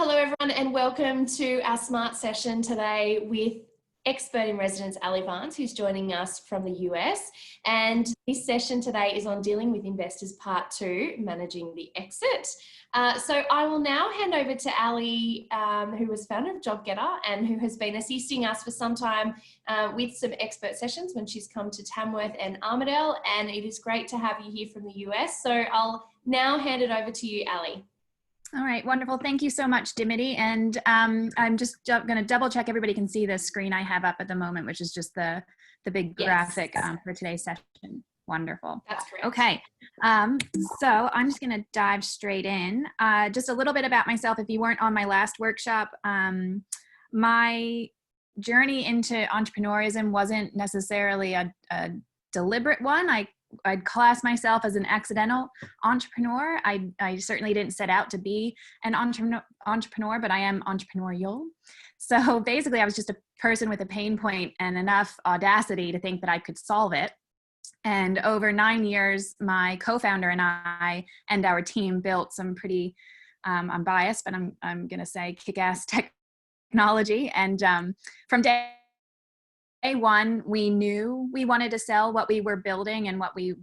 Hello everyone and welcome to our Smart Session today with expert in residence Alli Varnes, who's joining us from the US. And this session today is on dealing with investors part 2, managing the exit. So I will now hand over to Alli, who was founder of JobGetter and who has been assisting us for some time with some expert sessions when she's come to Tamworth and Armidale. And it is great to have you here from the US. So I'll now hand it over to you, Alli. All right, wonderful. Thank you so much, Dimity. And I'm just going to double check everybody can see the screen I have up at the moment, which is just the big graphic for today's session. Wonderful. That's correct. Okay, so I'm just going to dive straight in. Just a little bit about myself. If you weren't on my last workshop, my journey into entrepreneurism wasn't necessarily a deliberate one. I'd class myself as an accidental entrepreneur. I certainly didn't set out to be an entrepreneur, but I am entrepreneurial. So basically, I was just a person with a pain point and enough audacity to think that I could solve it. And over 9 years, my co-founder and I and our team built some pretty, I'm biased, but I'm going to say kick-ass technology. And from day one, we knew we wanted to sell what we were building and what we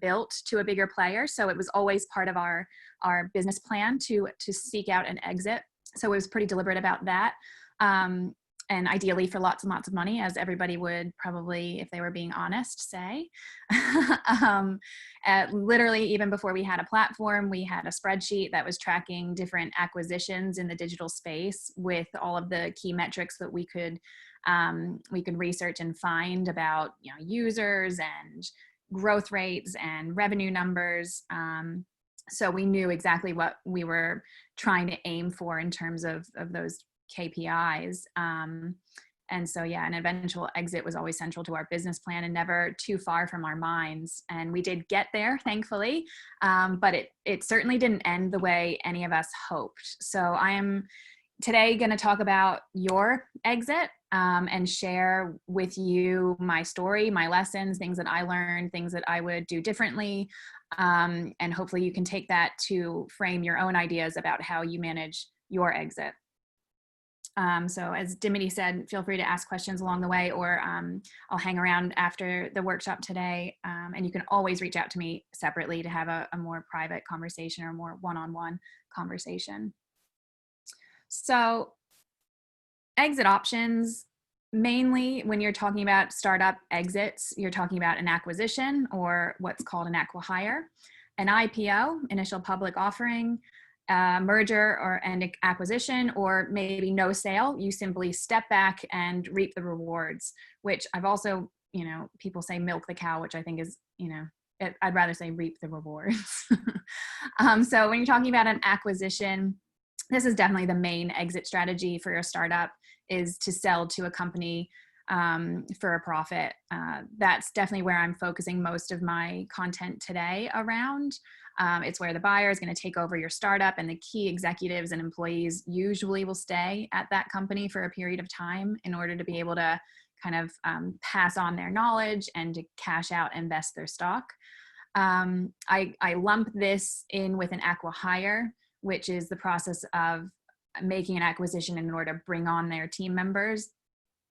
built to a bigger player. So it was always part of our business plan to seek out an exit. So it was pretty deliberate about that. And ideally for lots and lots of money, as everybody would probably, if they were being honest, say. Literally, even before we had a platform, we had a spreadsheet that was tracking different acquisitions in the digital space with all of the key metrics that we could research and find about, users and growth rates and revenue numbers. So we knew exactly what we were trying to aim for in terms of those KPIs. And so, yeah, an eventual exit was always central to our business plan and never too far from our minds. And we did get there, thankfully, but it certainly didn't end the way any of us hoped. So I am today going to talk about your exit and share with you my story, my lessons, things that I learned, things that I would do differently. And hopefully you can take that to frame your own ideas about how you manage your exit. So as Dimity said, feel free to ask questions along the way, or I'll hang around after the workshop today. And you can always reach out to me separately to have a more private conversation or more one-on-one conversation. So exit options, mainly when you're talking about startup exits, you're talking about an acquisition or what's called an acqui-hire, an IPO, initial public offering, merger and acquisition, or maybe no sale. You simply step back and reap the rewards, which I've also, people say milk the cow, which I think is, I'd rather say reap the rewards. So when you're talking about an acquisition, this is definitely the main exit strategy for your startup, is to sell to a company for a profit. That's definitely where I'm focusing most of my content today around. It's where the buyer is going to take over your startup, and the key executives and employees usually will stay at that company for a period of time in order to be able to kind of pass on their knowledge and to cash out and vest their stock. I lump this in with an acqui-hire, which is the process of making an acquisition in order to bring on their team members.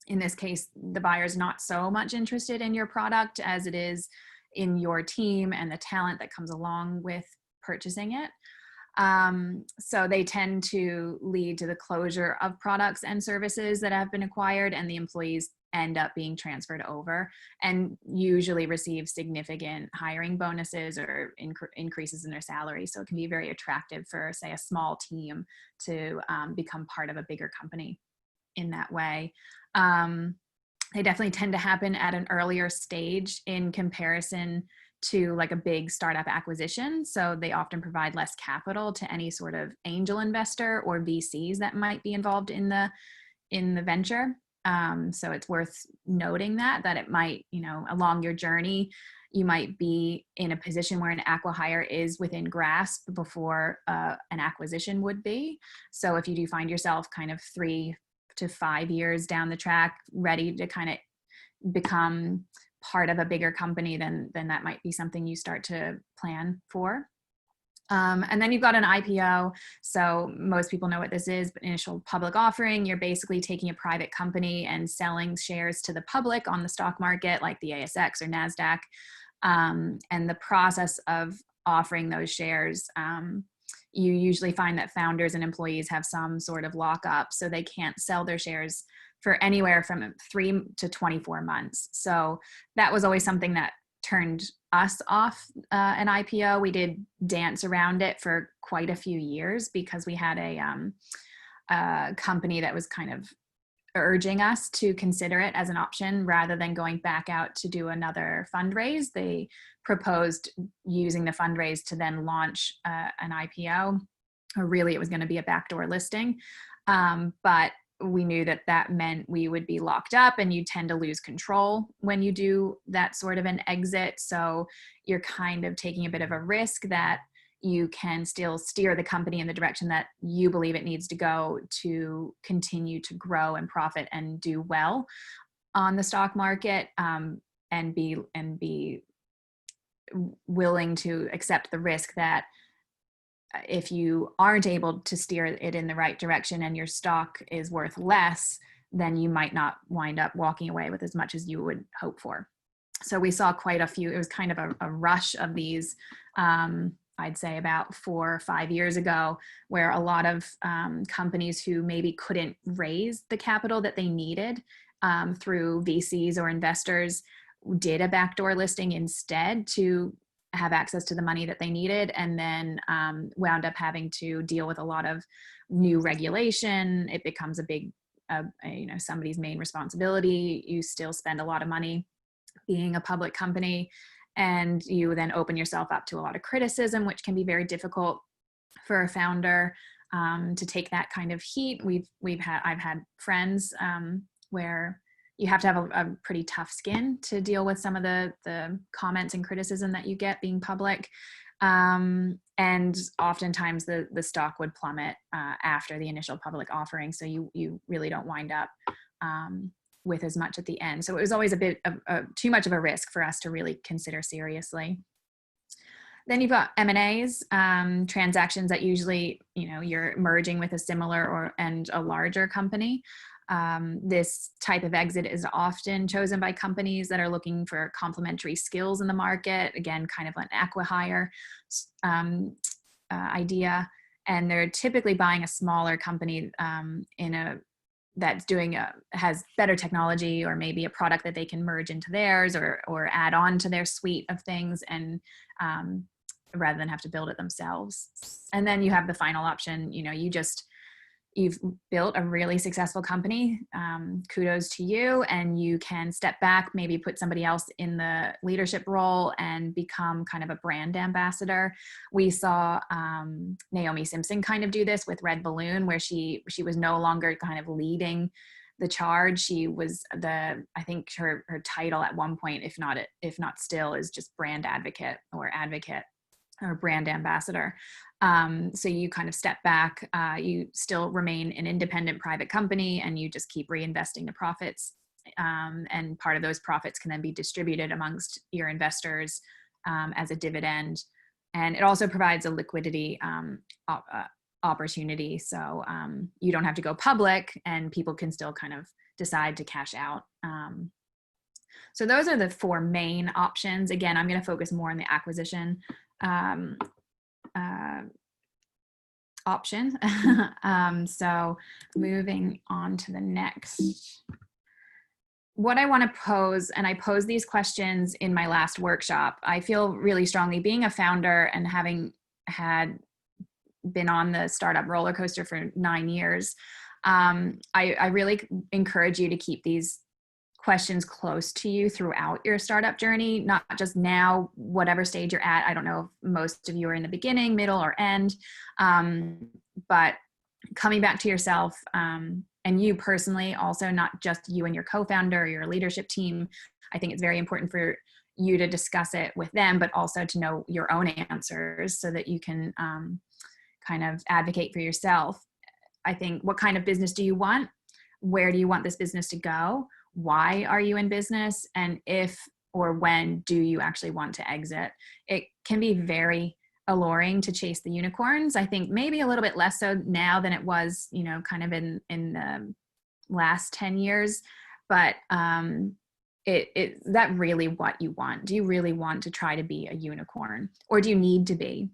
In this case, the buyer is not so much interested in your product as it is in your team and the talent that comes along with purchasing it. So they tend to lead to the closure of products and services that have been acquired, and the employees end up being transferred over and usually receive significant hiring bonuses or increases in their salary. So it can be very attractive for, say, a small team to become part of a bigger company in that way. They definitely tend to happen at an earlier stage in comparison to like a big startup acquisition. So they often provide less capital to any sort of angel investor or VCs that might be involved in the venture. So it's worth noting that it might, along your journey, you might be in a position where an acqui-hire is within grasp before an acquisition would be. So if you do find yourself kind of 3 to 5 years down the track, ready to kind of become part of a bigger company, then that might be something you start to plan for. And then you've got an IPO. So most people know what this is, but initial public offering, you're basically taking a private company and selling shares to the public on the stock market, like the ASX or NASDAQ. And the process of offering those shares, you usually find that founders and employees have some sort of lockup, so they can't sell their shares for anywhere from 3 to 24 months. So that was always something that turned us off an IPO. We did dance around it for quite a few years because we had a company that was kind of urging us to consider it as an option rather than going back out to do another fundraise. They proposed using the fundraise to then launch an IPO, or really it was going to be a backdoor listing. But we knew that that meant we would be locked up, and you tend to lose control when you do that sort of an exit. So you're kind of taking a bit of a risk that you can still steer the company in the direction that you believe it needs to go to continue to grow and profit and do well on the stock market, and be willing to accept the risk that if you aren't able to steer it in the right direction and your stock is worth less, then you might not wind up walking away with as much as you would hope for. So we saw quite a few. It was kind of a rush of these, I'd say about 4 or 5 years ago, where a lot of companies who maybe couldn't raise the capital that they needed through VCs or investors did a backdoor listing instead to have access to the money that they needed, and then wound up having to deal with a lot of new regulation. It becomes a big, somebody's main responsibility. You still spend a lot of money being a public company, and you then open yourself up to a lot of criticism, which can be very difficult for a founder to take that kind of heat. I've had friends where you have to have a pretty tough skin to deal with some of the comments and criticism that you get being public. And oftentimes the stock would plummet after the initial public offering. So you really don't wind up with as much at the end. So it was always a bit of too much of a risk for us to really consider seriously. Then you've got M&As, transactions that usually, you're merging with a similar and a larger company. This type of exit is often chosen by companies that are looking for complementary skills in the market. Again, kind of an acqui-hire idea. And they're typically buying a smaller company has better technology, or maybe a product that they can merge into theirs or add on to their suite of things, and rather than have to build it themselves. And then you have the final option. You've built a really successful company. Kudos to you. And you can step back, maybe put somebody else in the leadership role and become kind of a brand ambassador. We saw Naomi Simpson kind of do this with Red Balloon, where she was no longer kind of leading the charge. She was I think her title at one point, if not still, is just brand advocate or brand ambassador. So you kind of step back, you still remain an independent private company, and you just keep reinvesting the profits. And part of those profits can then be distributed amongst your investors as a dividend. And it also provides a liquidity opportunity. So you don't have to go public, and people can still kind of decide to cash out. So those are the 4 main options. Again, I'm going to focus more on the acquisition option. So moving on to the next, what I want to pose, and I posed these questions in my last workshop. I feel really strongly, being a founder and having been on the startup roller coaster for 9 years, I really encourage you to keep these questions close to you throughout your startup journey, not just now, whatever stage you're at. I don't know if most of you are in the beginning, middle, or end, but coming back to yourself and you personally, also not just you and your co-founder or your leadership team. I think it's very important for you to discuss it with them, but also to know your own answers so that you can kind of advocate for yourself. I think, what kind of business do you want? Where do you want this business to go? Why are you in business? And if or when do you actually want to exit? It can be very alluring to chase the unicorns. I think maybe a little bit less so now than it was, kind of in the last 10 years. But is that really what you want? Do you really want to try to be a unicorn, or do you need to be?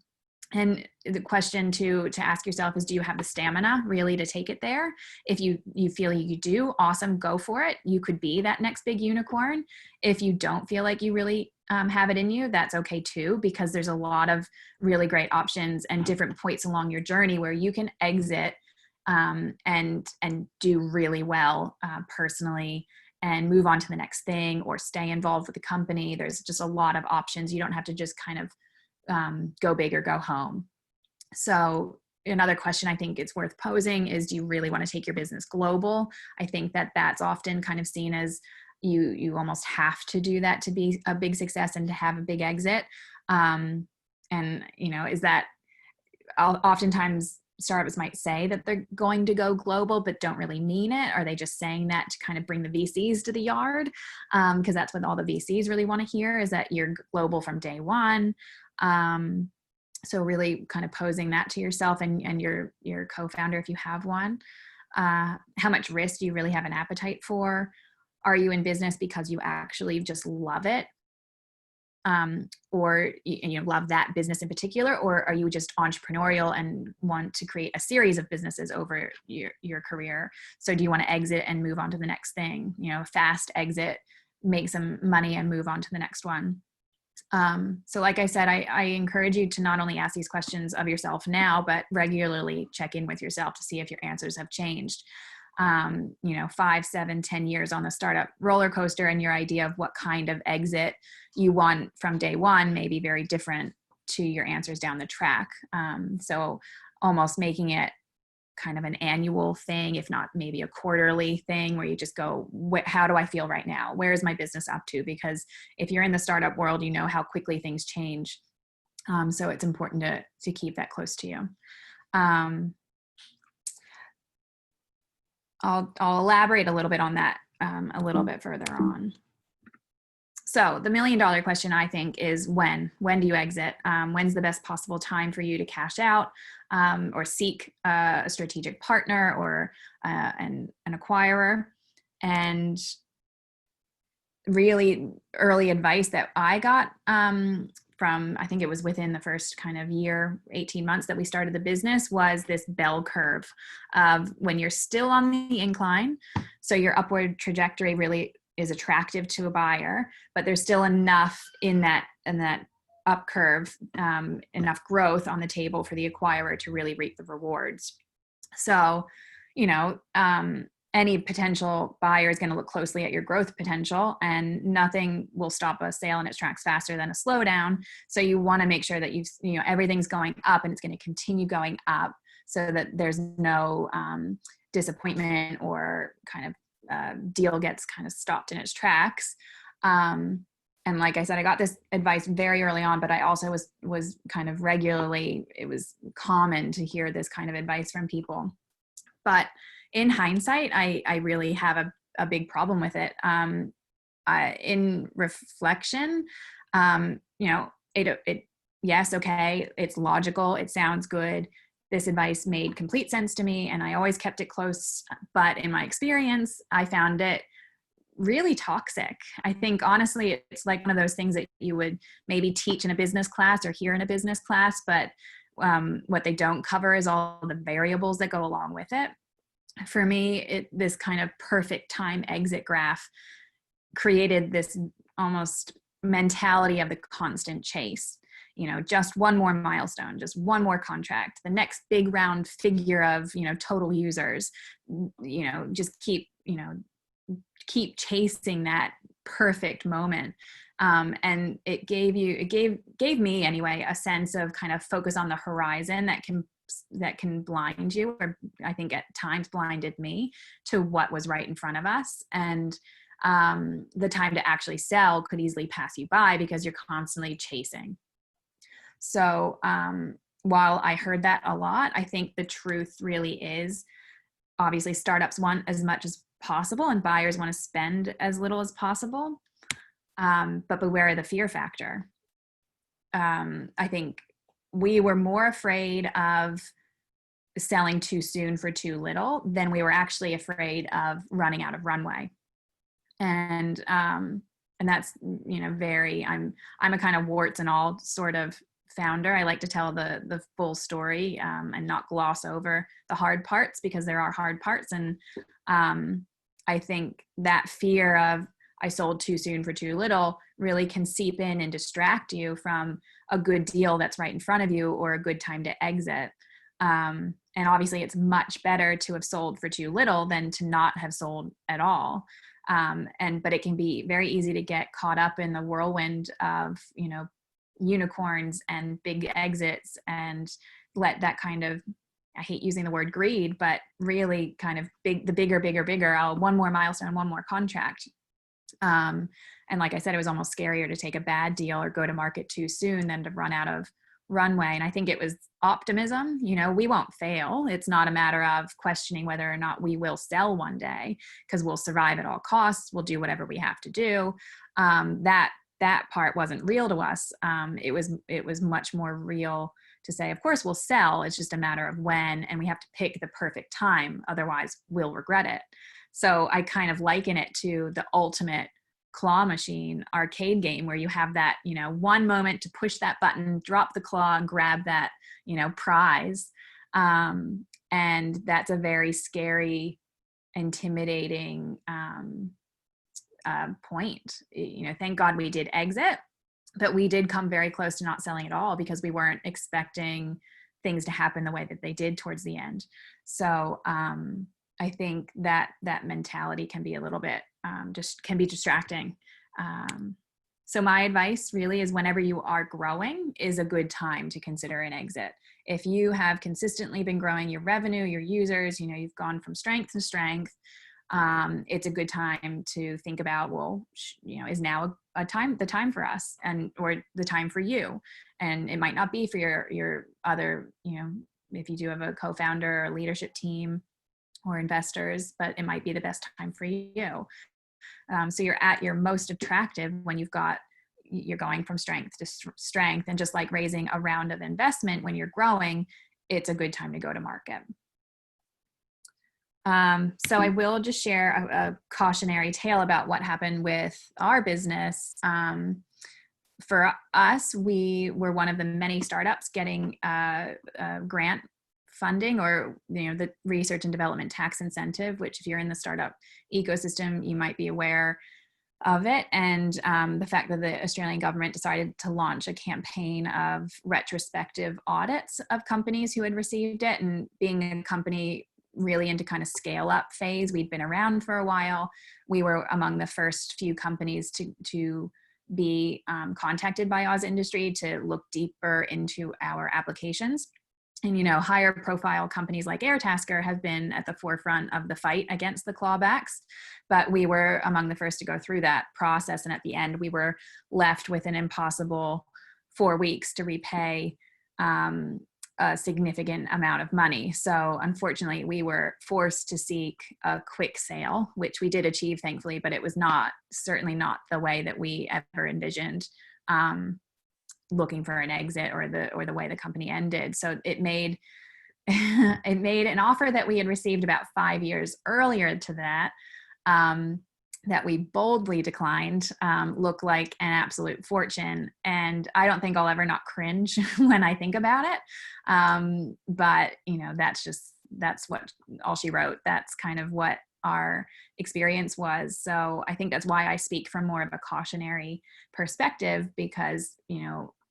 And the question to ask yourself is, do you have the stamina really to take it there? If you feel you do, awesome, go for it. You could be that next big unicorn. If you don't feel like you really have it in you, that's okay too, because there's a lot of really great options and different points along your journey where you can exit and do really well personally and move on to the next thing, or stay involved with the company. There's just a lot of options. You don't have to just kind of go big or go home. So another question I think it's worth posing is, do you really want to take your business global? I think that that's often kind of seen as you almost have to do that to be a big success and to have a big exit. And, is that oftentimes startups might say that they're going to go global, but don't really mean it? Are they just saying that to kind of bring the VCs to the yard? Because that's what all the VCs really want to hear, is that you're global from day one. So really kind of posing that to yourself and your co-founder, if you have one. How much risk do you really have an appetite for? Are you in business because you actually just love it? Or you love that business in particular, or are you just entrepreneurial and want to create a series of businesses over your career? So do you want to exit and move on to the next thing? Fast exit, make some money and move on to the next one. So like I said, I encourage you to not only ask these questions of yourself now, but regularly check in with yourself to see if your answers have changed. 5, 7, 10 years on the startup roller coaster, and your idea of what kind of exit you want from day one may be very different to your answers down the track. So almost making it kind of an annual thing, if not maybe a quarterly thing, where you just go, how do I feel right now? Where is my business up to? Because if you're in the startup world, you know how quickly things change. So it's important to keep that close to you. I'll elaborate a little bit on that a little bit further on. So the $1 million question, I think, is when do you exit? When's the best possible time for you to cash out or seek a strategic partner or an acquirer? And really early advice that I got from, I think it was within the first kind of year, 18 months that we started the business, was this bell curve of when you're still on the incline. So your upward trajectory really is attractive to a buyer, but there's still enough in that up curve, enough growth on the table for the acquirer to really reap the rewards. So, any potential buyer is going to look closely at your growth potential, and nothing will stop a sale in its tracks faster than a slowdown. So you want to make sure that everything's going up and it's going to continue going up, so that there's no disappointment or kind of deal gets kind of stopped in its tracks. And like I said, I got this advice very early on, but I also was kind of regularly, it was common to hear this kind of advice from people. But in hindsight, I really have a big problem with it. In reflection, yes, okay, it's logical, it sounds good. This advice made complete sense to me, and I always kept it close. But in my experience, I found it really toxic. I think, honestly, it's like one of those things that you would maybe teach in a business class or hear in a business class, but what they don't cover is all the variables that go along with it. For me, this kind of perfect time exit graph created this almost mentality of the constant chase. Just one more milestone, just one more contract, the next big round figure of, total users, just keep chasing that perfect moment. And it gave me anyway, a sense of kind of focus on the horizon that can blind you, or I think at times blinded me to what was right in front of us. And the time to actually sell could easily pass you by because you're constantly chasing. So while I heard that a lot, I think the truth really is, obviously startups want as much as possible and buyers want to spend as little as possible. But beware of the fear factor. I think we were more afraid of selling too soon for too little than we were actually afraid of running out of runway. And that's, I'm a kind of warts and all sort of founder. I like to tell the full story, and not gloss over the hard parts, because there are hard parts. And I think that fear of I sold too soon for too little really can seep in and distract you from a good deal that's right in front of you, or a good time to exit. And obviously it's much better to have sold for too little than to not have sold at all. But it can be very easy to get caught up in the whirlwind of, unicorns and big exits, and let that kind of, I hate using the word greed, but really kind of the bigger, one more milestone, one more contract. And like I said, it was almost scarier to take a bad deal or go to market too soon than to run out of runway. And I think it was optimism. We won't fail. It's not a matter of questioning whether or not we will sell one day, because we'll survive at all costs. We'll do whatever we have to do. That part wasn't real to us. It was much more real to say, of course we'll sell. It's just a matter of when, and we have to pick the perfect time. Otherwise we'll regret it. So I kind of liken it to the ultimate claw machine arcade game, where you have that, one moment to push that button, drop the claw, and grab that, prize. And that's a very scary, intimidating point. Thank God we did exit, but we did come very close to not selling at all, because we weren't expecting things to happen the way that they did towards the end. So I think that mentality can be a little bit, can be distracting. So my advice really is, whenever you are growing is a good time to consider an exit. If you have consistently been growing your revenue, your users, you've gone from strength to strength, it's a good time to think about, is now the time for us, or the time for you. And it might not be for your other, if you do have a co-founder or leadership team or investors, but it might be the best time for you. So you're at your most attractive when you're going from strength to strength. And just like raising a round of investment, when you're growing, it's a good time to go to market. So I will just share a cautionary tale about what happened with our business. For us, we were one of the many startups getting grant funding, or the research and development tax incentive, which if you're in the startup ecosystem, you might be aware of it. And the fact that the Australian government decided to launch a campaign of retrospective audits of companies who had received it. And being a company really into kind of scale up phase, we'd been around for a while. We were among the first few companies to be contacted by Oz Industry to look deeper into our applications. And, higher profile companies like Airtasker have been at the forefront of the fight against the clawbacks, but we were among the first to go through that process. And at the end, we were left with an impossible 4 weeks to repay a significant amount of money. So unfortunately, we were forced to seek a quick sale, which we did achieve, thankfully, but it was certainly not the way that we ever envisioned looking for an exit, or the way the company ended. So it made an offer that we had received about 5 years earlier to that, that we boldly declined, look like an absolute fortune. And I don't think I'll ever not cringe when I think about it. But that's what all she wrote. That's kind of what our experience was. So I think that's why I speak from more of a cautionary perspective, because,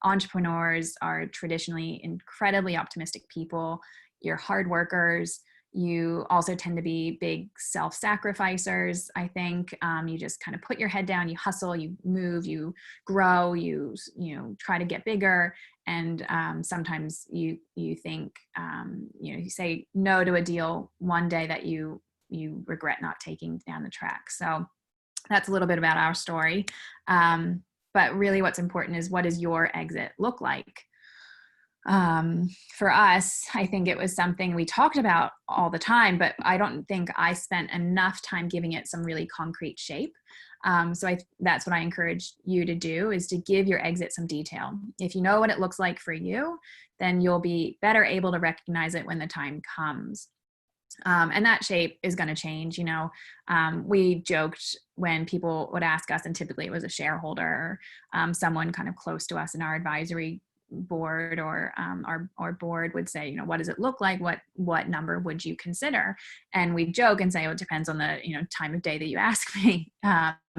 entrepreneurs are traditionally incredibly optimistic people. You're hard workers. You also tend to be big self-sacrificers. I think you just kind of put your head down, you hustle, you move, you grow, you try to get bigger. And sometimes you think, you say no to a deal one day that you regret not taking down the track. So that's a little bit about our story. But really what's important is, what does your exit look like? For us, I think it was something we talked about all the time, but I don't think I spent enough time giving it some really concrete shape. So that's what I encourage you to do, is to give your exit some detail. If you know what it looks like for you, then you'll be better able to recognize it when the time comes. And that shape is going to change. We joked when people would ask us, and typically it was a shareholder, someone kind of close to us in our advisory board, or our board would say, what does it look like? What number would you consider? And we joke and say, it depends on the, time of day that you ask me,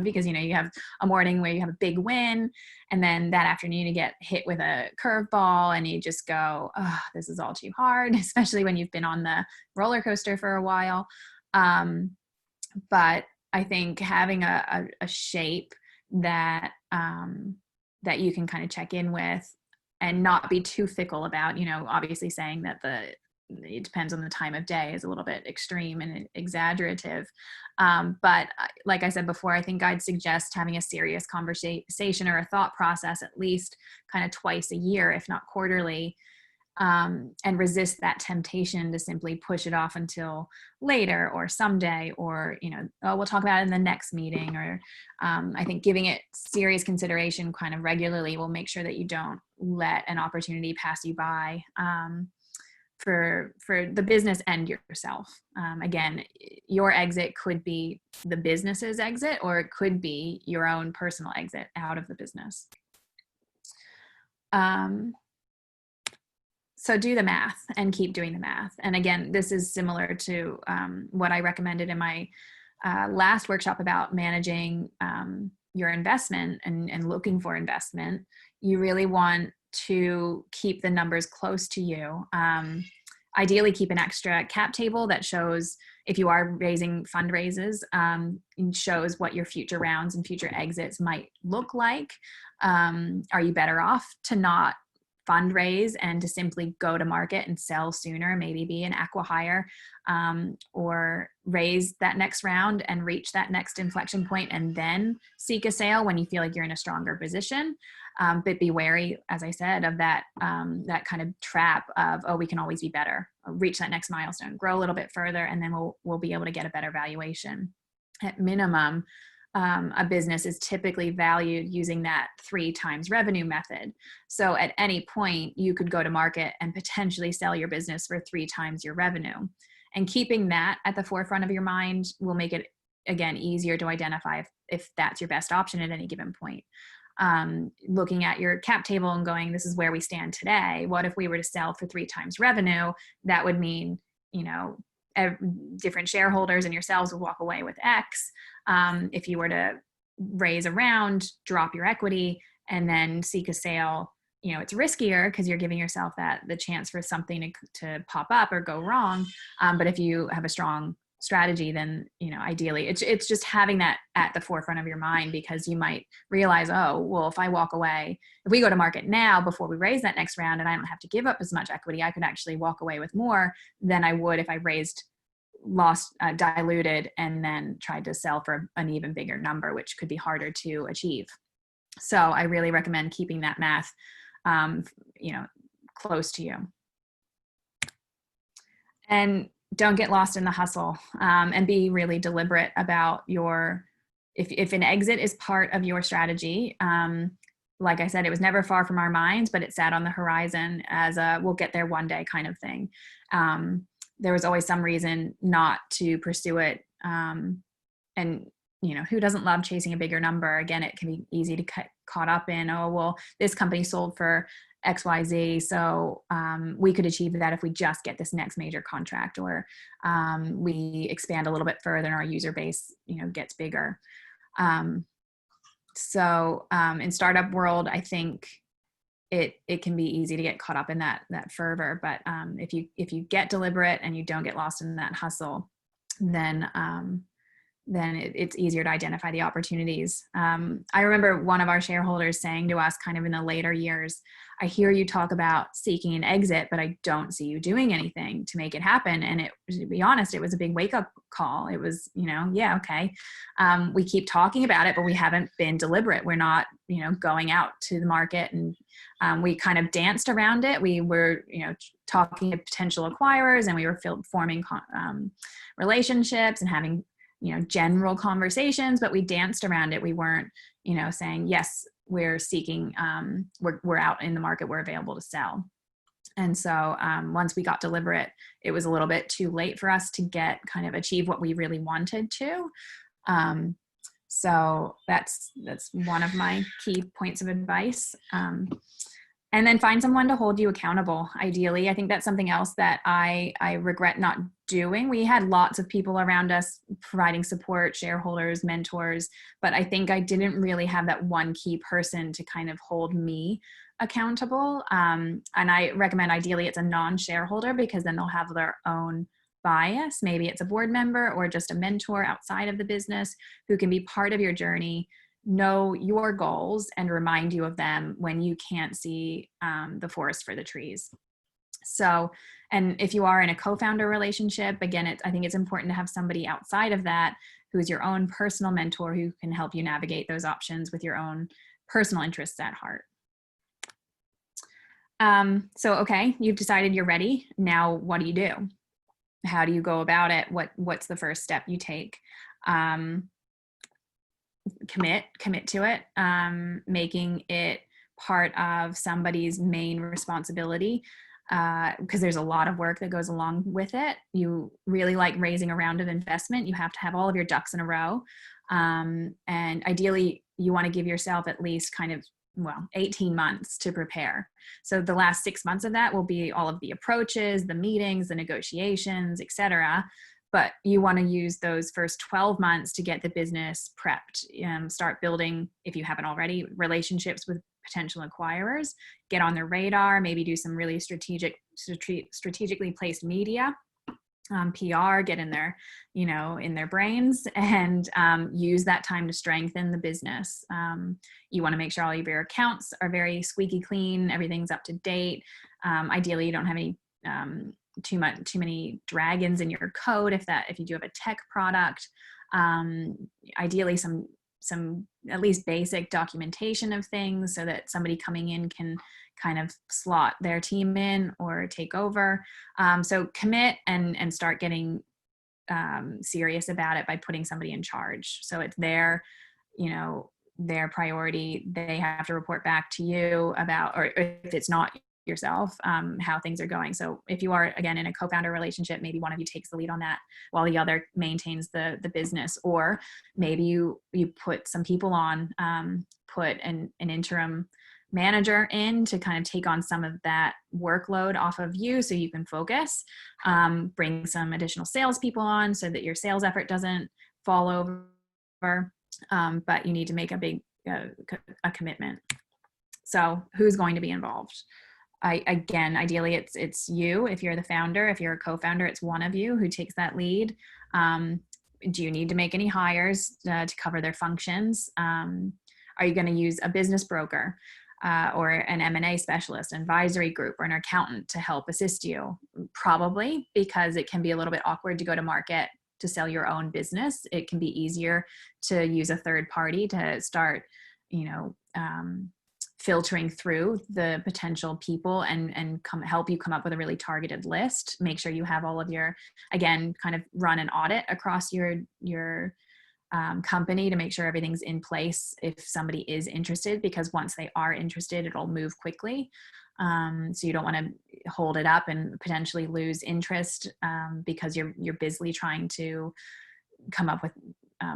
because, you have a morning where you have a big win, and then that afternoon you get hit with a curveball and you just go, oh, this is all too hard, especially when you've been on the roller coaster for a while. But I think having a shape that you can kind of check in with, and not be too fickle about, obviously saying that it depends on the time of day is a little bit extreme and exaggerative. But like I said before, I think I'd suggest having a serious conversation or a thought process at least kind of twice a year, if not quarterly, and resist that temptation to simply push it off until later or someday, or, we'll talk about it in the next meeting. Or I think giving it serious consideration kind of regularly will make sure that you don't let an opportunity pass you by, for the business and yourself. Again, your exit could be the business's exit, or it could be your own personal exit out of the business. So do the math and keep doing the math. And again, this is similar to what I recommended in my last workshop about managing your investment and looking for investment. You really want to keep the numbers close to you. Ideally, keep an extra cap table that shows, if you are raising fundraisers, shows what your future rounds and future exits might look like. Are you better off to not fundraise and to simply go to market and sell sooner, maybe be an acqui-hire, or raise that next round and reach that next inflection point and then seek a sale when you feel like you're in a stronger position? But be wary, as I said, of that kind of trap of, we can always be better, reach that next milestone, grow a little bit further, and then we'll be able to get a better valuation. At minimum, a business is typically valued using that 3 times revenue method. So at any point, you could go to market and potentially sell your business for 3 times your revenue. And keeping that at the forefront of your mind will make it, again, easier to identify if that's your best option at any given point. Looking at your cap table and going, this is where we stand today. What if we were to sell for 3 times revenue? That would mean, different shareholders and yourselves would walk away with X. If you were to raise a round, drop your equity, and then seek a sale, it's riskier because you're giving yourself the chance for something to pop up or go wrong. But if you have a strong strategy, then, ideally it's just having that at the forefront of your mind, because you might realize, if I walk away, if we go to market now before we raise that next round and I don't have to give up as much equity, I could actually walk away with more than I would if I diluted and then tried to sell for an even bigger number, which could be harder to achieve. So I really recommend keeping that math, close to you. And don't get lost in the hustle, and be really deliberate about if an exit is part of your strategy. Like I said, it was never far from our minds, but it sat on the horizon as we'll get there one day kind of thing. There was always some reason not to pursue it. And, who doesn't love chasing a bigger number? Again, it can be easy to get caught up in, this company sold for XYZ, so we could achieve that if we just get this next major contract, or we expand a little bit further and our user base, gets bigger. So in startup world, I think it can be easy to get caught up in that fervor. But if you get deliberate and you don't get lost in that hustle, then it's easier to identify the opportunities. I remember one of our shareholders saying to us kind of in the later years, I hear you talk about seeking an exit, but I don't see you doing anything to make it happen. And to be honest, it was a big wake-up call. It was, okay. We keep talking about it, but we haven't been deliberate. We're not, going out to the market, and we kind of danced around it. We were, talking to potential acquirers, and we were forming relationships and having general conversations, but we danced around it. We weren't, saying, yes, we're seeking, we're out in the market, we're available to sell. And so once we got deliberate, it was a little bit too late for us to achieve what we really wanted to. So that's one of my key points of advice. And then find someone to hold you accountable. Ideally, I think that's something else that I regret not doing. We had lots of people around us providing support, shareholders, mentors, but I think I didn't really have that one key person to kind of hold me accountable. And I recommend ideally it's a non-shareholder, because then they'll have their own bias. Maybe it's a board member or just a mentor outside of the business who can be part of your journey, know your goals, and remind you of them when you can't see the forest for the trees. So, and if you are in a co-founder relationship, again, I think it's important to have somebody outside of that who's your own personal mentor who can help you navigate those options with your own personal interests at heart. So, okay, you've decided you're ready. Now, what do you do? How do you go about it? What's the first step you take? Commit to it, making it part of somebody's main responsibility, because there's a lot of work that goes along with it. You really like raising a round of investment, you have to have all of your ducks in a row. And ideally, you want to give yourself at least 18 months to prepare. So the last 6 months of that will be all of the approaches, the meetings, the negotiations, etc. But you want to use those first 12 months to get the business prepped, start building, if you haven't already, relationships with potential acquirers, get on their radar, maybe do some really strategically placed media, PR, get in their, in their brains, and use that time to strengthen the business. You want to make sure all of your accounts are very squeaky clean, everything's up to date. Ideally, you don't have any too many dragons in your code if you do have a tech product. Ideally, some at least basic documentation of things so that somebody coming in can kind of slot their team in or take over. So commit and start getting serious about it by putting somebody in charge. So it's their priority. They have to report back to you about, or if it's not yourself, how things are going. So if you are, again, in a co-founder relationship, maybe one of you takes the lead on that while the other maintains the business, or maybe you put some people on, put an interim manager in to kind of take on some of that workload off of you so you can focus, bring some additional salespeople on so that your sales effort doesn't fall over, but you need to make a big a commitment. So who's going to be involved? Again, ideally it's you. If you're the founder, if you're a co-founder, it's one of you who takes that lead. Do you need to make any hires to cover their functions? Are you going to use a business broker or an M&A specialist, advisory group, or an accountant to help assist you? Probably, because it can be a little bit awkward to go to market to sell your own business. It can be easier to use a third party to start, filtering through the potential people and help you come up with a really targeted list. Make sure you have all of your, again, kind of run an audit across your company to make sure everything's in place if somebody is interested, because once they are interested, it'll move quickly. So you don't want to hold it up and potentially lose interest because you're busily trying to come up with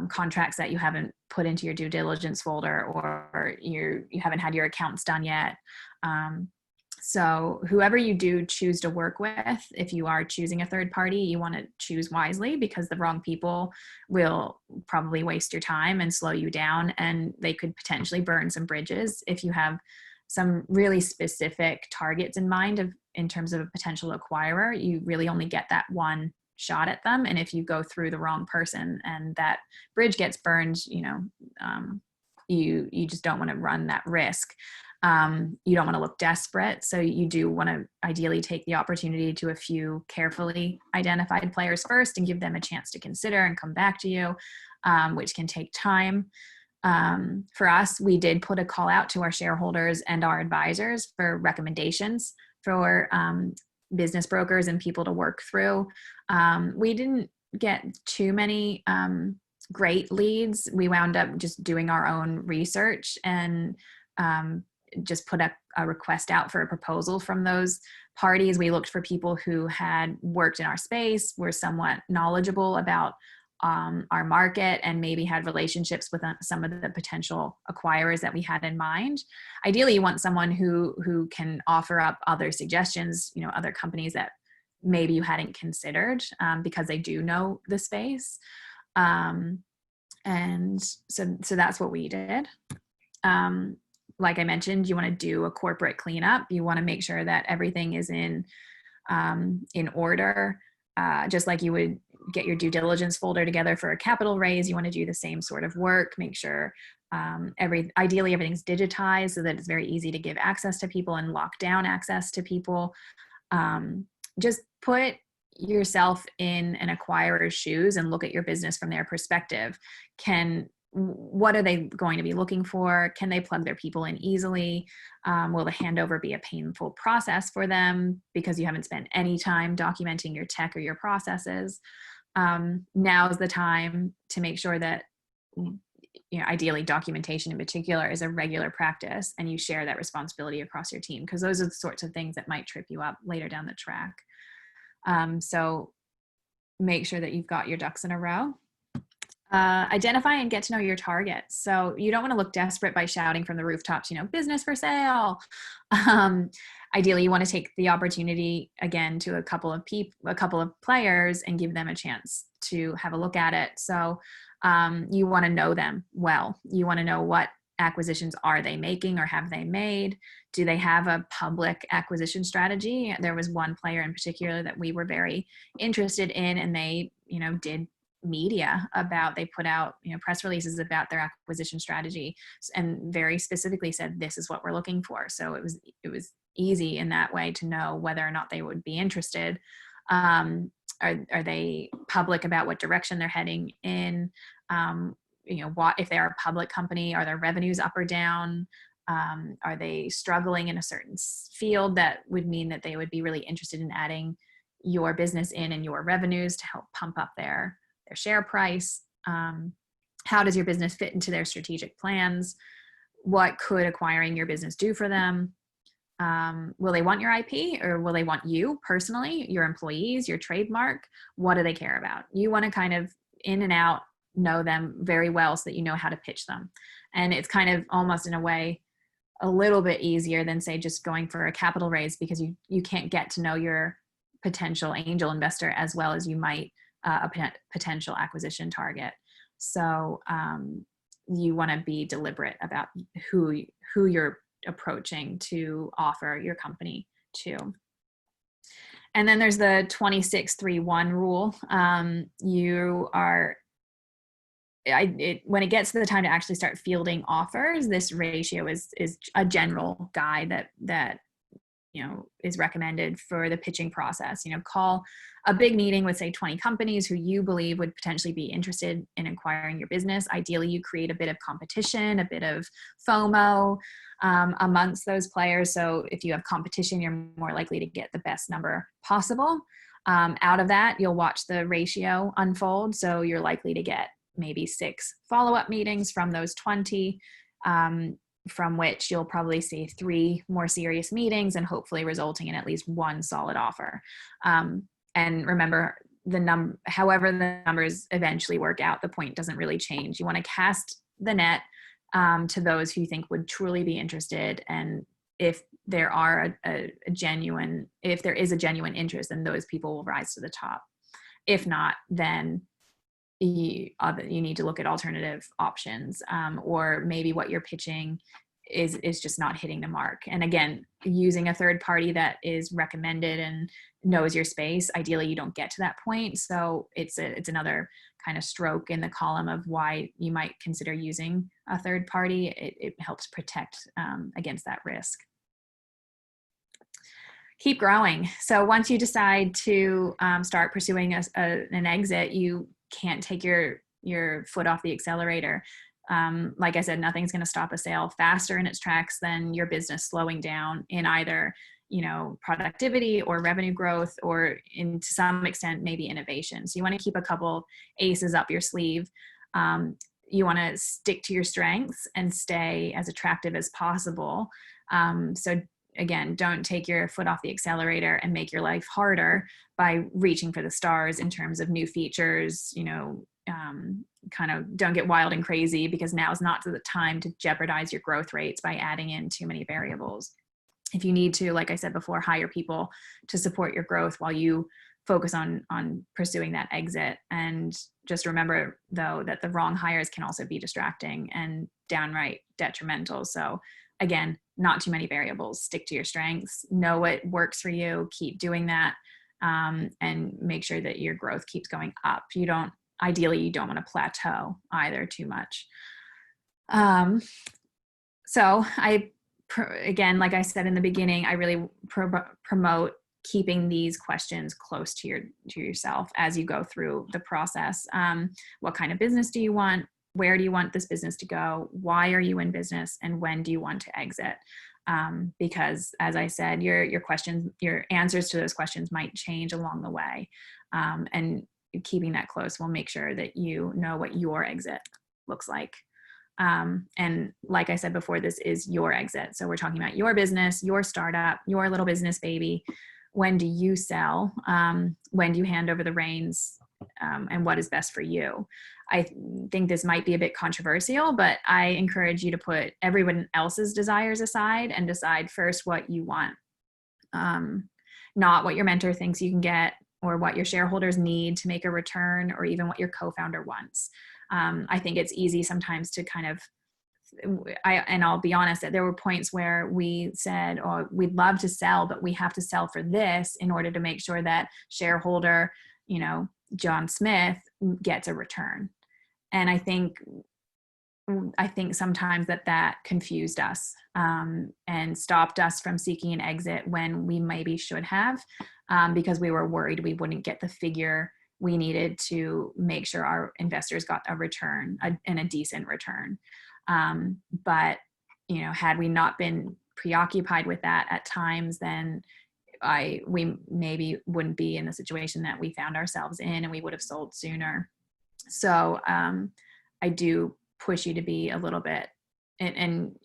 contracts that you haven't put into your due diligence folder, or you haven't had your accounts done yet. So whoever you do choose to work with, if you are choosing a third party, you want to choose wisely, because the wrong people will probably waste your time and slow you down, and they could potentially burn some bridges. If you have some really specific targets in mind in terms of a potential acquirer, you really only get that one shot at them. And if you go through the wrong person and that bridge gets burned, you just don't want to run that risk. You don't want to look desperate. So you do want to ideally take the opportunity to a few carefully identified players first and give them a chance to consider and come back to you, which can take time. For us, we did put a call out to our shareholders and our advisors for recommendations for business brokers and people to work through. We didn't get too many great leads. We wound up just doing our own research and just put a request out for a proposal from those parties. We looked for people who had worked in our space, were somewhat knowledgeable about our market, and maybe had relationships with some of the potential acquirers that we had in mind. Ideally, you want someone who can offer up other suggestions, other companies that maybe you hadn't considered, because they do know the space. And so that's what we did. Like I mentioned, you want to do a corporate cleanup. You want to make sure that everything is in order, just like you would get your due diligence folder together for a capital raise. You want to do the same sort of work. Make sure ideally everything's digitized so that it's very easy to give access to people and lock down access to people. Just put yourself in an acquirer's shoes and look at your business from their perspective. What are they going to be looking for? Can they plug their people in easily? Will the handover be a painful process for them because you haven't spent any time documenting your tech or your processes? Now is the time to make sure that, ideally documentation in particular is a regular practice, and you share that responsibility across your team, because those are the sorts of things that might trip you up later down the track. So make sure that you've got your ducks in a row. Identify and get to know your target. So you don't want to look desperate by shouting from the rooftops, business for sale. Ideally, you want to take the opportunity again to a couple of players and give them a chance to have a look at it. So you want to know them well. You want to know what acquisitions are they making or have they made? Do they have a public acquisition strategy? There was one player in particular that we were very interested in, and they, did media about, they put out, press releases about their acquisition strategy and very specifically said, this is what we're looking for. So it was easy in that way to know whether or not they would be interested. Are they public about what direction they're heading in? What if they're a public company, are their revenues up or down? Are they struggling in a certain field that would mean that they would be really interested in adding your business in and your revenues to help pump up their share price? How does your business fit into their strategic plans? What could acquiring your business do for them? Will they want your IP, or will they want you personally, your employees, your trademark? What do they care about? You want to kind of in and out know them very well so that you know how to pitch them. And it's kind of almost in a way a little bit easier than, say, just going for a capital raise, because you can't get to know your potential angel investor as well as you might a potential acquisition target. So you want to be deliberate about who you're approaching to offer your company to. And then there's the 26-3-1 rule. When it gets to the time to actually start fielding offers, this ratio is a general guide that is recommended for the pitching process. Call a big meeting with, say, 20 companies who you believe would potentially be interested in acquiring your business. Ideally, you create a bit of competition, a bit of FOMO amongst those players. So if you have competition, you're more likely to get the best number possible. Out of that, you'll watch the ratio unfold. So you're likely to get maybe 6 follow-up meetings from those 20, from which you'll probably see 3 more serious meetings, and hopefully resulting in at least 1 solid offer. And remember, however the numbers eventually work out, the point doesn't really change. You want to cast the net to those who you think would truly be interested. And if there is a genuine interest, then those people will rise to the top. If not, then you need to look at alternative options, or maybe what you're pitching is just not hitting the mark. And again, using a third party that is recommended and knows your space, ideally you don't get to that point. So it's another kind of stroke in the column of why you might consider using a third party. It helps protect against that risk. Keep growing. So once you decide to start pursuing an exit, you can't take your foot off the accelerator. Like I said, nothing's going to stop a sale faster in its tracks than your business slowing down in either, productivity or revenue growth, or to some extent, maybe innovation. So you want to keep a couple aces up your sleeve. You want to stick to your strengths and stay as attractive as possible. So again, don't take your foot off the accelerator and make your life harder by reaching for the stars in terms of new features. Kind of don't get wild and crazy, because now is not the time to jeopardize your growth rates by adding in too many variables. If you need to, like I said before, hire people to support your growth while you focus on pursuing that exit. And just remember, though, that the wrong hires can also be distracting and downright detrimental. So again, not too many variables. Stick to your strengths, know what works for you, keep doing that, and make sure that your growth keeps going up. Ideally, you don't want to plateau either too much. So again, like I said in the beginning, I really promote keeping these questions close to yourself as you go through the process. What kind of business do you want? Where do you want this business to go? Why are you in business? And when do you want to exit? Because as I said, your questions, your answers to those questions might change along the way. And keeping that close will make sure that you know what your exit looks like. And like I said before, this is your exit. So we're talking about your business, your startup, your little business baby. When do you sell? When do you hand over the reins? And what is best for you? I think this might be a bit controversial, but I encourage you to put everyone else's desires aside and decide first what you want. Not what your mentor thinks you can get, or what your shareholders need to make a return, or even what your co-founder wants. I think it's easy sometimes to kind of, and I'll be honest, that there were points where we said, oh, we'd love to sell, but we have to sell for this in order to make sure that shareholder, John Smith, gets a return. And I think sometimes that confused us, and stopped us from seeking an exit when we maybe should have, because we were worried we wouldn't get the figure we needed to make sure our investors got a return, and a decent return. But had we not been preoccupied with that at times, then we maybe wouldn't be in the situation that we found ourselves in, and we would have sold sooner. So I do push you to be a little bit, and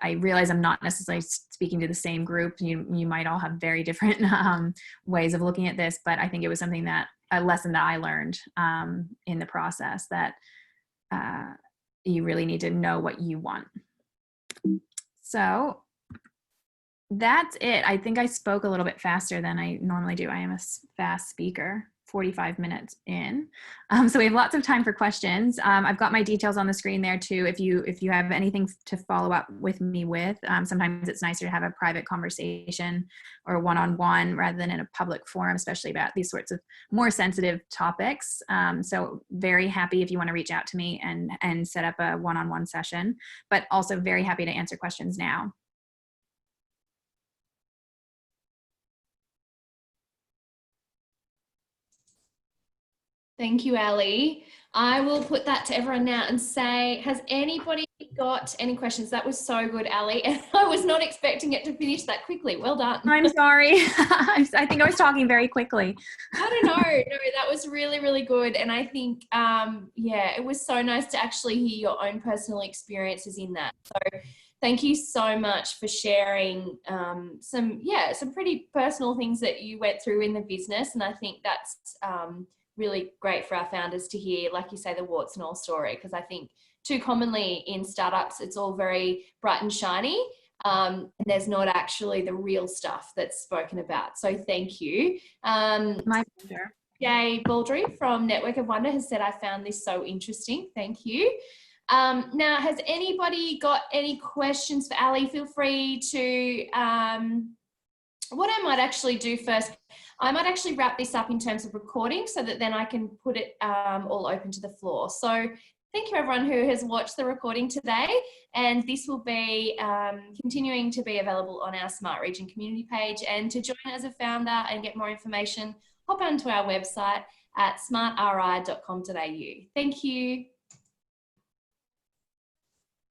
I realize I'm not necessarily speaking to the same group. You might all have very different ways of looking at this, but I think it was a lesson that I learned in the process, that you really need to know what you want. So that's it. I think I spoke a little bit faster than I normally do. I am a fast speaker. 45 minutes in. So we have lots of time for questions. I've got my details on the screen there too. If you have anything to follow up with me with, sometimes it's nicer to have a private conversation or one-on-one rather than in a public forum, especially about these sorts of more sensitive topics. So very happy if you want to reach out to me and set up a one-on-one session, but also very happy to answer questions now. Thank you, Alli. I will put that to everyone now and say, has anybody got any questions? That was so good, Alli. And I was not expecting it to finish that quickly. Well done. I'm sorry. I think I was talking very quickly. I don't know. No, that was really, really good. And I think, it was so nice to actually hear your own personal experiences in that. So thank you so much for sharing some pretty personal things that you went through in the business. And I think that's really great for our founders to hear, like you say, the warts and all story, because I think too commonly in startups, it's all very bright and shiny. And there's not actually the real stuff that's spoken about. So thank you. My pleasure. Jay Baldry from Network of Wonder has said, I found this so interesting. Thank you. Now, has anybody got any questions for Alli? Feel free to, what I might actually do first, I might actually wrap this up in terms of recording so that then I can put it all open to the floor. So thank you everyone who has watched the recording today, and this will be continuing to be available on our Smart Region community page. And to join as a founder and get more information, hop onto our website at smartri.com.au. Thank you.